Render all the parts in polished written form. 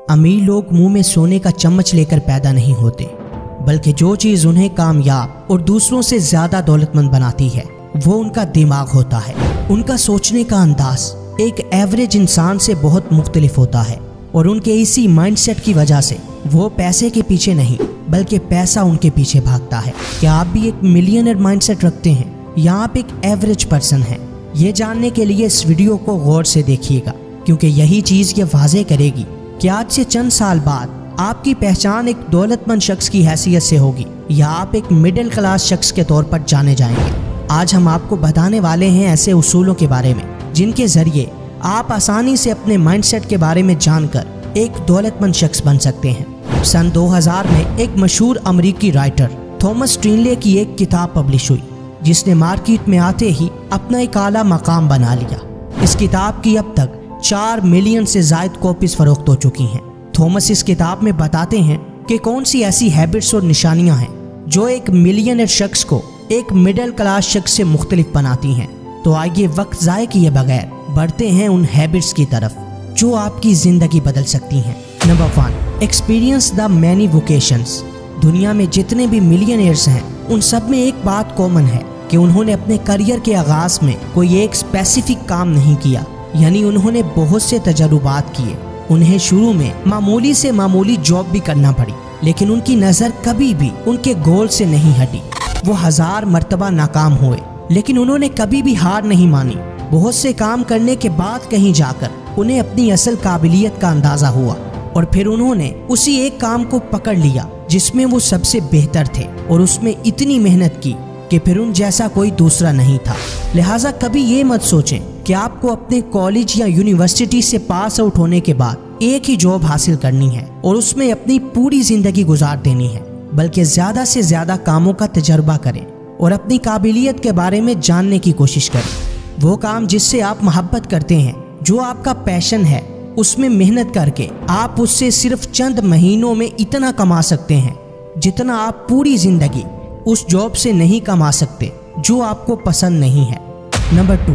अमीर लोग मुंह में सोने का चम्मच लेकर पैदा नहीं होते, बल्कि जो चीज़ उन्हें कामयाब और दूसरों से ज़्यादा दौलतमंद बनाती है वो उनका दिमाग होता है। उनका सोचने का अंदाज एक एवरेज इंसान से बहुत मुख्तलिफ होता है और उनके इसी माइंडसेट की वजह से वो पैसे के पीछे नहीं बल्कि पैसा उनके पीछे भागता है। क्या आप भी एक मिलियनर माइंडसेट रखते हैं या आप एक एवरेज पर्सन हैं? ये जानने के लिए इस वीडियो को गौर से देखिएगा, क्योंकि यही चीज़ ये वाज़ेह करेगी कि आज से चंद साल बाद आपकी पहचान एक दौलतमंद शख्स की हैसियत से होगी या आप एक मिडिल क्लास शख्स के तौर पर जाने जाएंगे। आज हम आपको बताने वाले हैं ऐसे उसूलों के बारे में जिनके जरिए आप आसानी से अपने माइंडसेट के बारे में जानकर एक दौलतमंद शख्स बन सकते हैं। सन 2000 में एक मशहूर अमेरिकी राइटर थॉमस ट्रिनले की एक किताब पब्लिश हुई जिसने मार्केट में आते ही अपना एक आला मकाम बना लिया। इस किताब की अब तक 4 मिलियन से ज़ायद कॉपीज फरोख्त हो चुकी हैं। थॉमस इस किताब में बताते हैं कि कौन सी ऐसी हैबिट्स और निशानियां हैं जो एक मिलियनर शख्स को एक मिडिल क्लास शख्स से मुख्तलिफ बनाती हैं। तो आइए वक्त ज़ाय किए बगैर बढ़ते हैं उन हैबिट्स की तरफ जो आपकी ज़िंदगी बदल सकती हैं। Number 1, experience the many vocations. दुनिया में जितने भी मिलियनर्स हैं उन सब में एक बात कॉमन है कि उन्होंने अपने करियर के आगाज़ में कोई एक स्पेसिफिक काम नहीं किया, यानी उन्होंने बहुत से तजुर्बात किए। उन्हें शुरू में मामूली से मामूली जॉब भी करना पड़ी, लेकिन उनकी नज़र कभी भी उनके गोल से नहीं हटी। वो 1000 मर्तबा नाकाम हुए, लेकिन उन्होंने कभी भी हार नहीं मानी। बहुत से काम करने के बाद कहीं जाकर उन्हें अपनी असल काबिलियत का अंदाज़ा हुआ और फिर उन्होंने उसी एक काम को पकड़ लिया जिसमें वो सबसे बेहतर थे और उसमें इतनी मेहनत की कि फिर उन जैसा कोई दूसरा नहीं था। लिहाजा कभी ये मत सोचें कि आपको अपने कॉलेज या यूनिवर्सिटी से पास आउट होने के बाद एक ही जॉब हासिल करनी है और उसमें अपनी पूरी जिंदगी गुजार देनी है, बल्कि ज़्यादा से ज़्यादा कामों का तजर्बा करें और अपनी काबिलियत के बारे में जानने की कोशिश करें। वो काम जिससे आप मोहब्बत करते हैं, जो आपका पैशन है, उसमें मेहनत करके आप उससे सिर्फ चंद महीनों में इतना कमा सकते हैं जितना आप पूरी जिंदगी उस जॉब से नहीं कमा सकते जो आपको पसंद नहीं है। Number 2,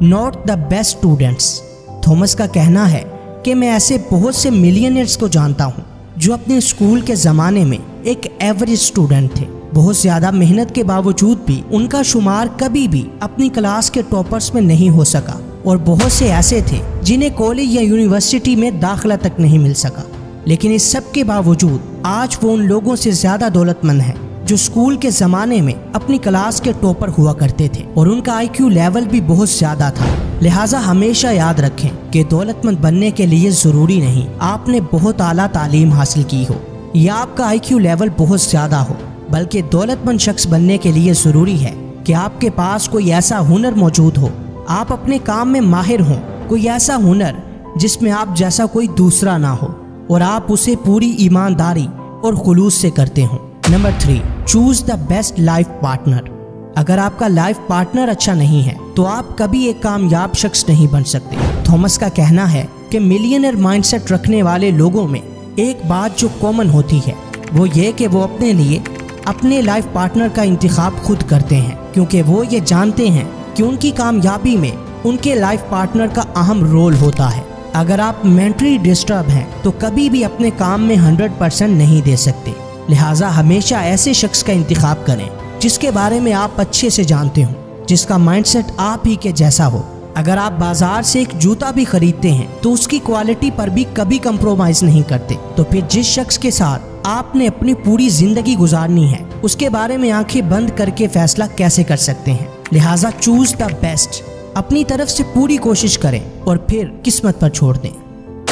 not the best students. Thomas का कहना है कि मैं ऐसे बहुत से मिलियनर्स को जानता हूँ जो अपने स्कूल के ज़माने में एक एवरेज स्टूडेंट थे। बहुत ज़्यादा मेहनत के बावजूद भी उनका शुमार कभी भी अपनी क्लास के टॉपर्स में नहीं हो सका और बहुत से ऐसे थे जिन्हें कॉलेज या यूनिवर्सिटी में दाखिला तक नहीं मिल सका। लेकिन इस सब के बावजूद आज वो उन लोगों से ज़्यादा दौलतमंद हैं जो स्कूल के ज़माने में अपनी क्लास के टॉपर हुआ करते थे और उनका IQ लेवल भी बहुत ज़्यादा था। लिहाजा हमेशा याद रखें कि दौलतमंद बनने के लिए ज़रूरी नहीं आपने बहुत आला तालीम हासिल की हो या आपका IQ लेवल बहुत ज़्यादा हो, बल्कि दौलतमंद शख्स बनने के लिए ज़रूरी है कि आपके पास कोई ऐसा हुनर मौजूद हो, आप अपने काम में माहिर हों, कोई ऐसा हुनर जिसमें आप जैसा कोई दूसरा ना हो और आप उसे पूरी ईमानदारी और खुलूस से करते हों। Number 3, choose the best life partner. अगर आपका लाइफ पार्टनर अच्छा नहीं है तो आप कभी एक कामयाब शख्स नहीं बन सकते। थॉमस का कहना है कि मिलियनर माइंडसेट रखने वाले लोगों में एक बात जो कॉमन होती है वो ये कि वो अपने लिए अपने लाइफ पार्टनर का इंतखाब खुद करते हैं, क्योंकि वो ये जानते हैं कि उनकी कामयाबी में उनके लाइफ पार्टनर का अहम रोल होता है। अगर आप मेंटली डिस्टर्ब हैं तो कभी भी अपने काम में 100% नहीं दे सकते। लिहाजा हमेशा ऐसे शख्स का इंतखाब करें जिसके बारे में आप अच्छे से जानते हो, जिसका माइंडसेट आप ही के जैसा हो। अगर आप बाजार से एक जूता भी खरीदते हैं तो उसकी क्वालिटी पर भी कभी कंप्रोमाइज नहीं करते, तो फिर जिस शख्स के साथ आपने अपनी पूरी जिंदगी गुजारनी है उसके बारे में आंखें बंद करके फैसला कैसे कर सकते हैं? लिहाजा चूज द बेस्ट, अपनी तरफ से पूरी कोशिश करें और फिर किस्मत पर छोड़ दें।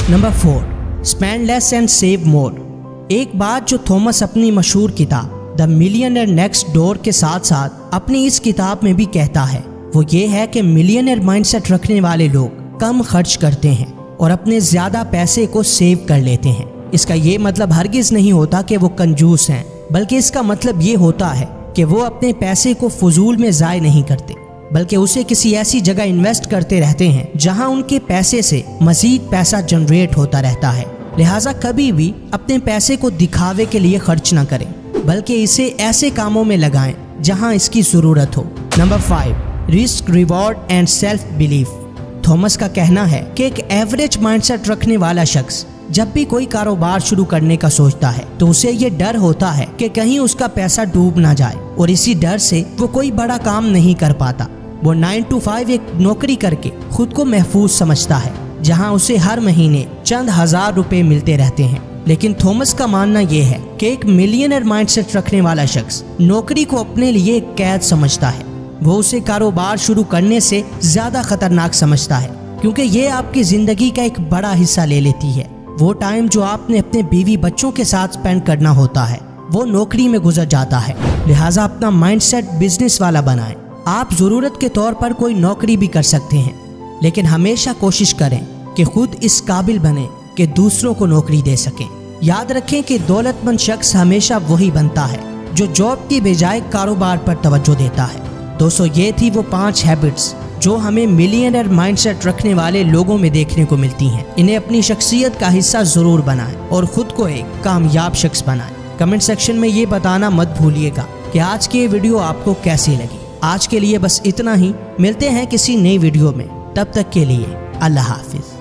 Number 4, spend less and save मोर। एक बात जो थॉमस अपनी मशहूर किताब द मिलियनर नेक्स्ट डोर के साथ साथ अपनी इस किताब में भी कहता है वो ये है कि मिलियनर माइंडसेट रखने वाले लोग कम खर्च करते हैं और अपने ज़्यादा पैसे को सेव कर लेते हैं। इसका ये मतलब हरगिज़ नहीं होता कि वो कंजूस हैं, बल्कि इसका मतलब ये होता है कि वो अपने पैसे को फजूल में ज़ाय नहीं करते, बल्कि उसे किसी ऐसी जगह इन्वेस्ट करते रहते हैं जहां उनके पैसे से मज़ीद पैसा जनरेट होता रहता है। लिहाजा कभी भी अपने पैसे को दिखावे के लिए खर्च ना करें, बल्कि इसे ऐसे कामों में लगाएं जहां इसकी ज़रूरत हो। Number 5, risk, reward and self belief. Thomas का कहना है कि एक एवरेज माइंडसेट रखने वाला शख्स जब भी कोई कारोबार शुरू करने का सोचता है तो उसे ये डर होता है कि कहीं उसका पैसा डूब ना जाए, और इसी डर से वो कोई बड़ा काम नहीं कर पाता। वो 9 to 5 एक नौकरी करके खुद को महफूज समझता है, जहां उसे हर महीने चंद हजार रुपए मिलते रहते हैं। लेकिन थॉमस का मानना यह है कि एक मिलियनर माइंडसेट रखने वाला शख्स नौकरी को अपने लिए एक कैद समझता है। वो उसे कारोबार शुरू करने से ज्यादा खतरनाक समझता है, क्योंकि ये आपकी जिंदगी का एक बड़ा हिस्सा ले लेती है। वो टाइम जो आपने अपने बीवी बच्चों के साथ स्पेंड करना होता है वो नौकरी में गुजर जाता है। लिहाजा अपना माइंडसेट बिजनेस वाला बनाएं। आप जरूरत के तौर पर कोई नौकरी भी कर सकते हैं, लेकिन हमेशा कोशिश करें कि खुद इस काबिल बने कि दूसरों को नौकरी दे सकें। याद रखें कि दौलतमंद शख्स हमेशा वही बनता है जो जॉब की बजाय कारोबार पर तवज्जो देता है। दोस्तों, ये थी वो 5 हैबिट्स जो हमें मिलियनर माइंडसेट रखने वाले लोगों में देखने को मिलती हैं। इन्हें अपनी शख्सियत का हिस्सा जरूर बनाएं और खुद को एक कामयाब शख्स बनाएं। कमेंट सेक्शन में ये बताना मत भूलिएगा कि आज की ये वीडियो आपको कैसी लगी। आज के लिए बस इतना ही, मिलते हैं किसी नई वीडियो में, तब तक के लिए अल्लाह हाफिज।